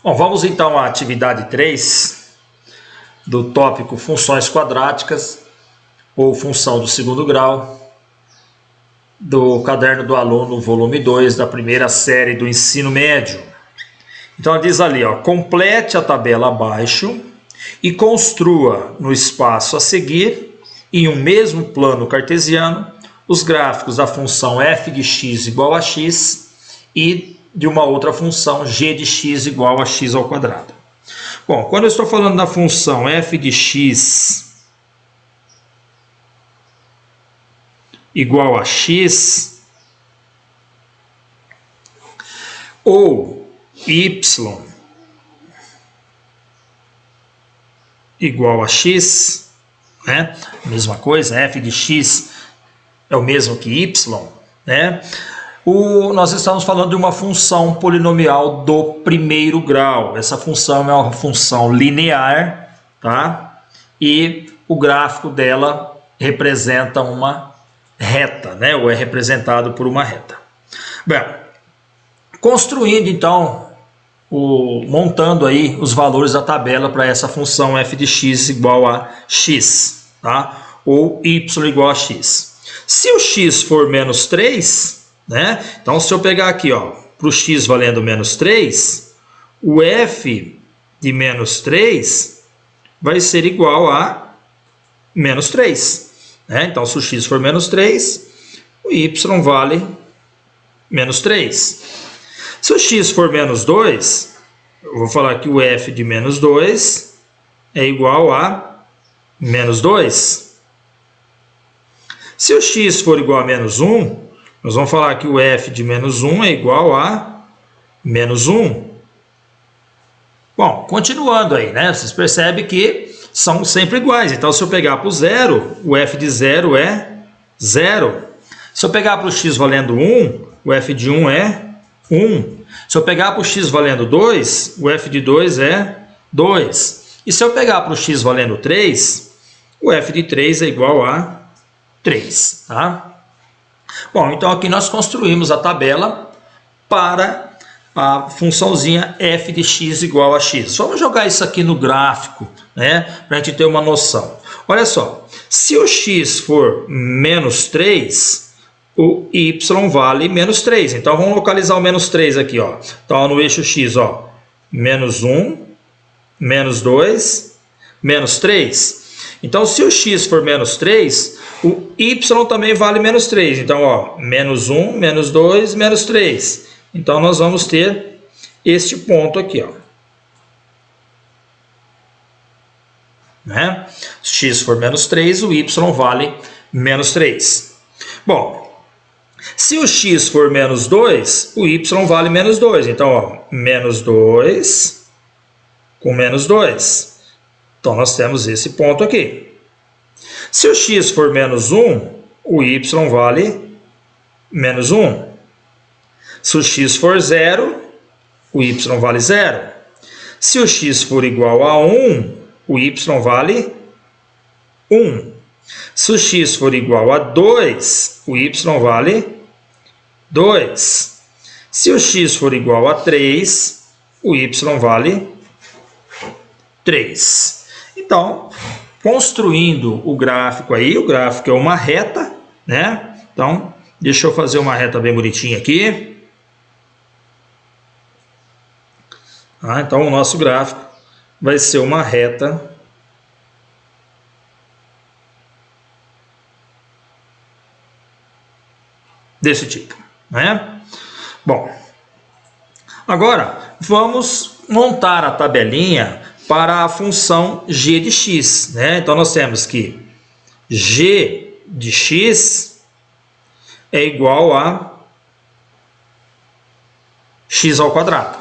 Bom, vamos então à atividade 3 do tópico funções quadráticas ou função do segundo grau do caderno do aluno, volume 2 da primeira série do ensino médio. Então diz ali, ó, complete a tabela abaixo e construa no espaço a seguir, em um mesmo plano cartesiano, os gráficos da função f de x igual a x e de uma outra função g de x igual a x ao quadrado. Bom, quando eu estou falando da função f de x igual a x, ou y igual a x, né? Mesma coisa, f de x é o mesmo que y, né? Nós estamos falando de uma função polinomial do primeiro grau. Essa função é uma função linear, tá? E o gráfico dela representa uma reta, né? Ou é representado por uma reta. Bem, construindo então, montando aí os valores da tabela para essa função f de x igual a x, tá? Ou y igual a x. Se o x for menos 3, né? Então, se eu pegar aqui, para o x valendo menos 3, o f de menos 3 vai ser igual a menos 3. Né? Então, se o x for menos 3, o y vale menos 3. Se o x for menos 2, eu vou falar que o f de menos 2 é igual a menos 2. Se o x for igual a menos 1, nós vamos falar que o f de menos 1 é igual a menos 1. Bom, continuando aí, né? Vocês percebem que são sempre iguais. Então, se eu pegar para o 0, o f de 0 é 0. Se eu pegar para o x valendo 1, o f de 1 é 1. Se eu pegar para o x valendo 2, o f de 2 é 2. E se eu pegar para o x valendo 3, o f de 3 é igual a 3, tá? Bom, então aqui nós construímos a tabela para a funçãozinha f de x igual a x. Vamos jogar isso aqui no gráfico, né, para a gente ter uma noção. Olha só, se o x for menos 3, o y vale menos 3. Então vamos localizar o menos 3 aqui, ó. Então no eixo x, ó, menos 1, menos 2, menos 3. Então se o x for menos 3, o y também vale menos 3. Então, ó, menos 1, menos 2, menos 3. Então, nós vamos ter este ponto aqui, ó. Né? Se x for menos 3, o y vale menos 3. Bom, se o x for menos 2, o y vale menos 2. Então, ó, menos 2 com menos 2. Então, nós temos esse ponto aqui. Se o x for menos 1, o y vale menos 1. Se o x for 0, o y vale 0. Se o x for igual a 1, o y vale 1. Se o x for igual a 2, o y vale 2. Se o x for igual a 3, o y vale 3. Então, construindo o gráfico aí, o gráfico é uma reta, né? Então, deixa eu fazer uma reta bem bonitinha aqui. Então, o nosso gráfico vai ser uma reta desse tipo, né? Bom, agora vamos montar a tabelinha para a função g de x, né? Então, nós temos que g de x é igual a x ao quadrado.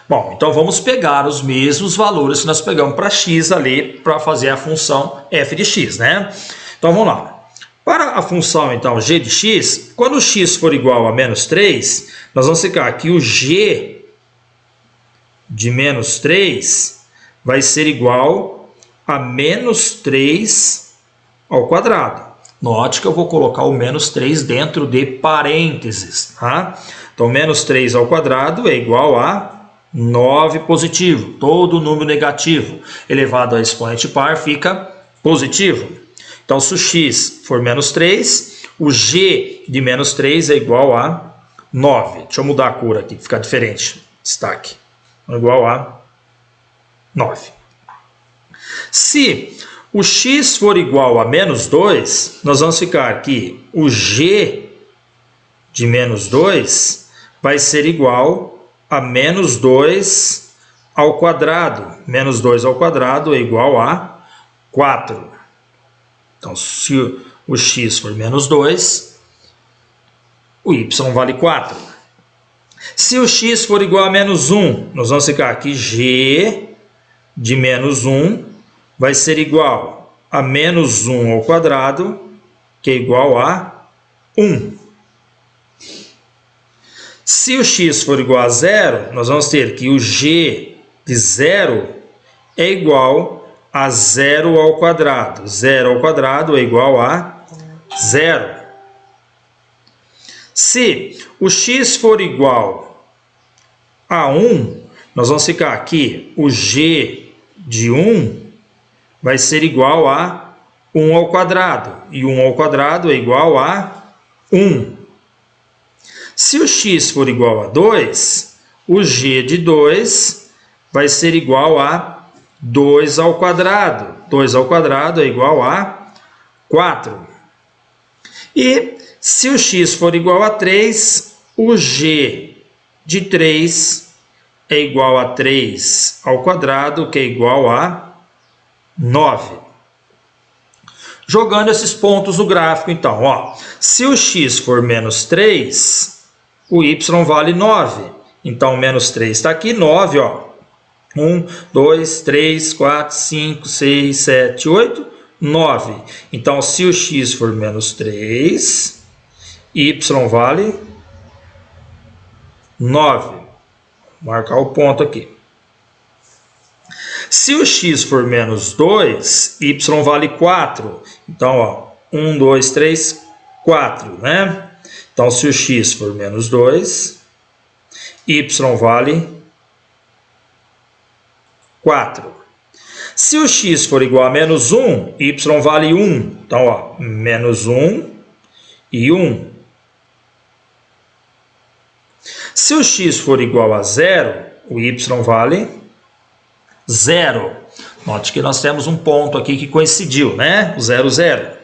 Bom, então vamos pegar os mesmos valores que nós pegamos para x ali, para fazer a função f de x, né? Então, vamos lá. Para a função, então, g de x, quando o x for igual a menos 3, nós vamos ficar aqui o g de menos 3 vai ser igual a menos 3 ao quadrado. Note que eu vou colocar o menos 3 dentro de parênteses, tá? Então, menos 3 ao quadrado é igual a 9 positivo. Todo número negativo elevado a expoente par fica positivo. Então, se o x for menos 3, o g de menos 3 é igual a 9. Deixa eu mudar a cor aqui, ficar diferente. Destaque. Igual a 9. Se o x for igual a menos 2, nós vamos ficar que o g de menos 2 vai ser igual a menos 2 ao quadrado. Menos 2 ao quadrado é igual a 4. Então, se o x for menos 2, o y vale 4. Se o x for igual a menos 1, nós vamos ficar que g de menos 1 vai ser igual a menos 1 ao quadrado, que é igual a 1. Se o x for igual a 0, nós vamos ter que o g de 0 é igual a 0 ao quadrado. 0 ao quadrado é igual a 0. Se o x for igual a 1, nós vamos ficar aqui, o g de 1 vai ser igual a 1 ao quadrado. E 1 ao quadrado é igual a 1. Se o x for igual a 2, o g de 2 vai ser igual a 2 ao quadrado. 2 ao quadrado é igual a 4. E se o x for igual a 3, o g de 3 é igual a 3 ao quadrado, que é igual a 9. Jogando esses pontos no gráfico, então, ó, se o x for menos 3, o y vale 9. Então, menos 3 está aqui, 9, ó. 1, 2, 3, 4, 5, 6, 7, 8, 9. Então, se o x for menos 3, y vale 9. Vou marcar o ponto aqui. Se o x for menos 2, y vale 4. Então, ó, 1, 2, 3, 4, né? Então, se o x for menos 2, y vale 4. Se o x for igual a menos 1, y vale 1. Então, ó, menos 1 e 1. Se o x for igual a 0, o y vale 0. Note que nós temos um ponto aqui que coincidiu, né? O 0, 0.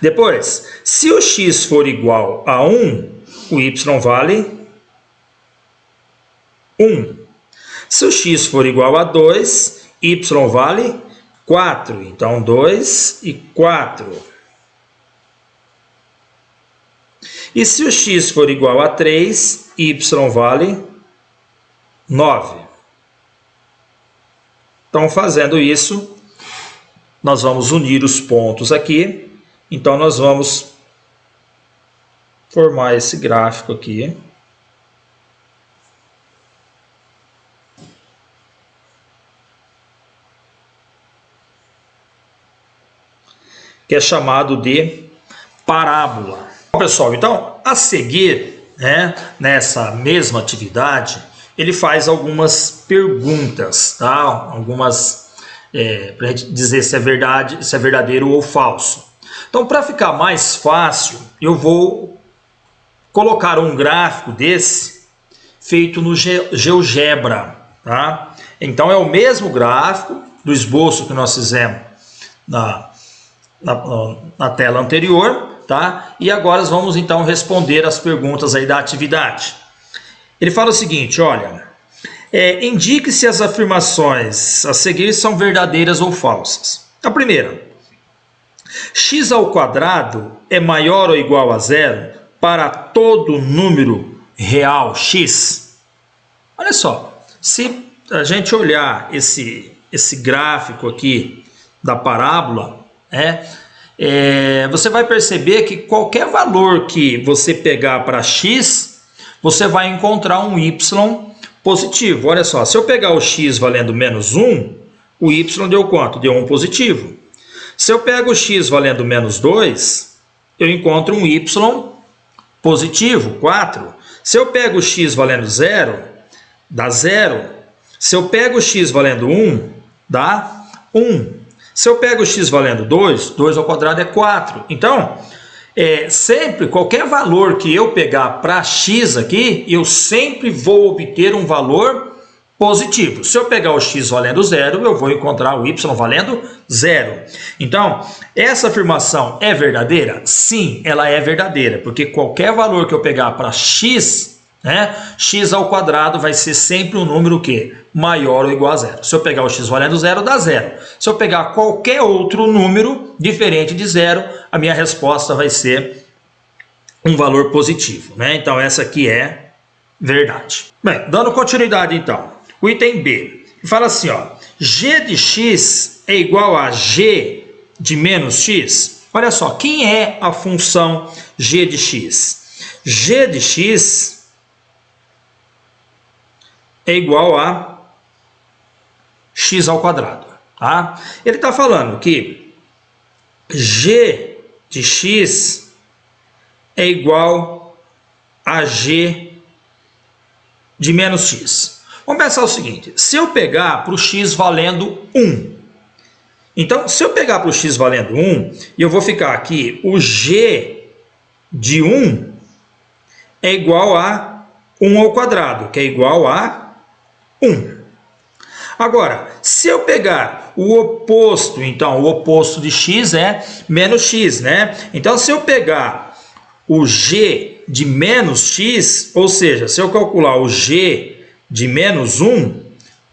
Depois, se o x for igual a 1, o y vale 1. Se o x for igual a 2, y vale 4. Então, 2 e 4. E se o x for igual a 3, y vale 9. Então, fazendo isso, nós vamos unir os pontos aqui. Então, nós vamos formar esse gráfico aqui. Que é chamado de parábola. Bom, pessoal, então, a seguir, né, nessa mesma atividade, ele faz algumas perguntas, tá? Algumas, para a gente dizer se é verdade, se é verdadeiro ou falso. Então, para ficar mais fácil, eu vou colocar um gráfico desse feito no GeoGebra, tá? Então, é o mesmo gráfico do esboço que nós fizemos na tela anterior, tá? E agora vamos então responder as perguntas aí da atividade. Ele fala o seguinte, olha, indique se as afirmações a seguir são verdadeiras ou falsas. A primeira, x ao quadrado é maior ou igual a 0 para todo número real x? Olha só, se a gente olhar esse gráfico aqui da parábola, você vai perceber que qualquer valor que você pegar para x, você vai encontrar um y positivo. Olha só, se eu pegar o x valendo menos 1, o y deu quanto? Deu 1 positivo. Se eu pego o x valendo menos 2, eu encontro um y positivo, 4. Se eu pego o x valendo 0, dá 0. Se eu pego o x valendo 1, dá 1. Se eu pego o x valendo 2, 2 ao quadrado é 4. Então, sempre, qualquer valor que eu pegar para x aqui, eu sempre vou obter um valor positivo. Se eu pegar o x valendo 0, eu vou encontrar o y valendo 0. Então, essa afirmação é verdadeira? Sim, ela é verdadeira, porque qualquer valor que eu pegar para x, né, x ao quadrado vai ser sempre um número que maior ou igual a 0. Se eu pegar o x valendo 0, dá 0. Se eu pegar qualquer outro número diferente de 0, a minha resposta vai ser um valor positivo, né? Então, essa aqui é verdade. Bem, dando continuidade então. O item B fala assim, ó, g de x é igual a g de menos x. Olha só, quem é a função g de x? G de x é igual a x ao quadrado. Tá? Ele está falando que g de x é igual a g de menos x. Vamos pensar o seguinte, se eu pegar para o x valendo 1, então se eu pegar para o x valendo 1, eu vou ficar aqui, o g de 1 é igual a 1 ao quadrado, que é igual a 1. Agora, se eu pegar o oposto, então o oposto de x é menos x, né? Então se eu pegar o g de menos x, ou seja, se eu calcular o g de menos 1,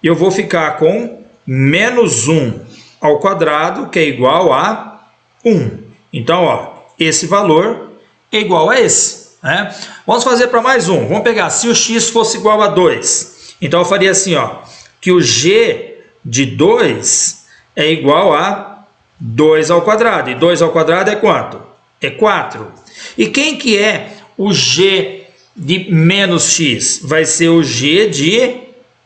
eu vou ficar com menos 1 ao quadrado, que é igual a 1. Então, ó, esse valor é igual a esse, né? Vamos fazer para mais um. Vamos pegar, se o x fosse igual a 2, então eu faria assim, ó, que o g de 2 é igual a 2 ao quadrado. E 2 ao quadrado é quanto? É 4. E quem que é o g de menos x? Vai ser o g de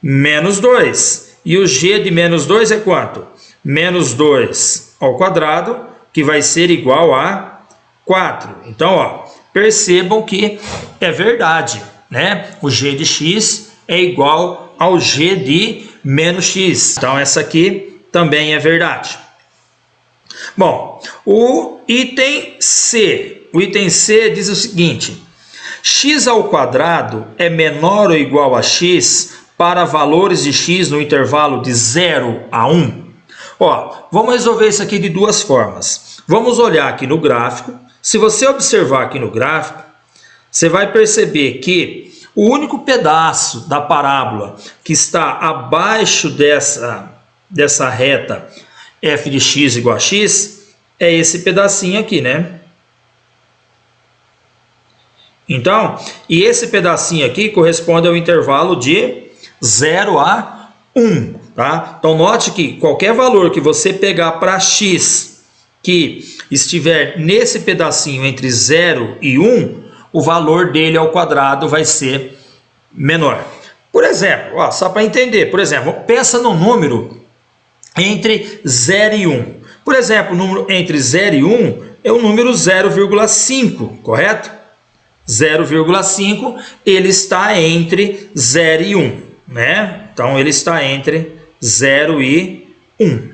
menos 2. E o g de menos 2 é quanto? Menos 2 ao quadrado, que vai ser igual a 4. Então, ó, percebam que é verdade, né? O g de x é igual ao g de menos x. Então, essa aqui também é verdade. Bom, o item C. O item C diz o seguinte: x ao quadrado é menor ou igual a x para valores de x no intervalo de 0 a 1. Ó, vamos resolver isso aqui de duas formas. Vamos olhar aqui no gráfico. Se você observar aqui no gráfico, você vai perceber que o único pedaço da parábola que está abaixo dessa reta f de x igual a x é esse pedacinho aqui, né? Então, e esse pedacinho aqui corresponde ao intervalo de 0 a 1, tá? Então, note que qualquer valor que você pegar para x que estiver nesse pedacinho entre 0 e 1, o valor dele ao quadrado vai ser menor. Por exemplo, ó, só para entender, por exemplo, pensa no número entre 0 e 1. Por exemplo, o número entre 0 e 1 é o número 0,5, correto? 0,5, ele está entre 0 e 1, né? Então, ele está entre 0 e 1.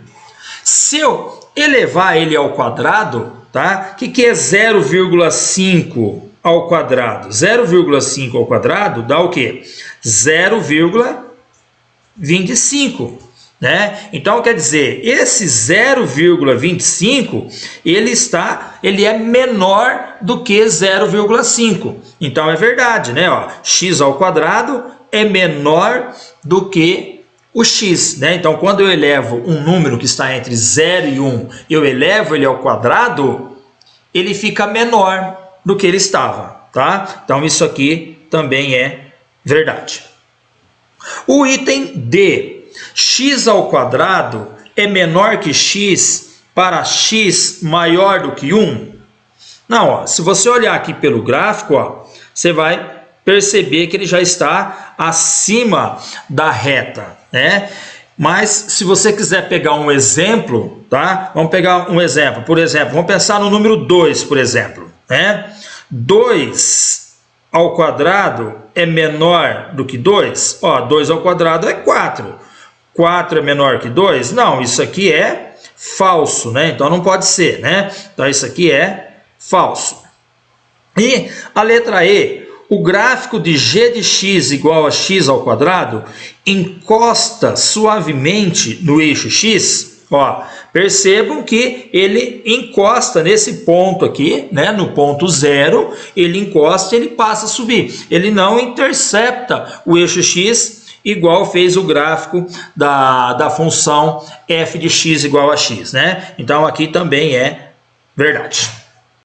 Se eu elevar ele ao quadrado, tá? O que é 0,5 ao quadrado? 0,5 ao quadrado dá o quê? 0,25, né? Então, quer dizer, esse 0,25, ele é menor do que 0,5. Então, é verdade, né? Ó, x ao quadrado é menor do que o x, né? Então, quando eu elevo um número que está entre 0 e 1, eu elevo ele ao quadrado, ele fica menor do que ele estava, tá? Então, isso aqui também é verdade. O item D, x ao quadrado é menor que x para x maior do que 1? Não, ó, se você olhar aqui pelo gráfico, ó, você vai perceber que ele já está acima da reta, né? Mas se você quiser pegar um exemplo, tá? Vamos pegar um exemplo. Por exemplo, vamos pensar no número 2, por exemplo, né? 2 ao quadrado é menor do que 2? Ó, 2 ao quadrado é 4. 4 é menor que 2? Não, isso aqui é falso, né? Então não pode ser, né? Então isso aqui é falso. E a letra E, o gráfico de g de x igual a x ao quadrado encosta suavemente no eixo x. Ó, percebam que ele encosta nesse ponto aqui, né, no ponto 0, ele encosta e ele passa a subir. Ele não intercepta o eixo x igual fez o gráfico da função f de x igual a x, né? Então aqui também é verdade.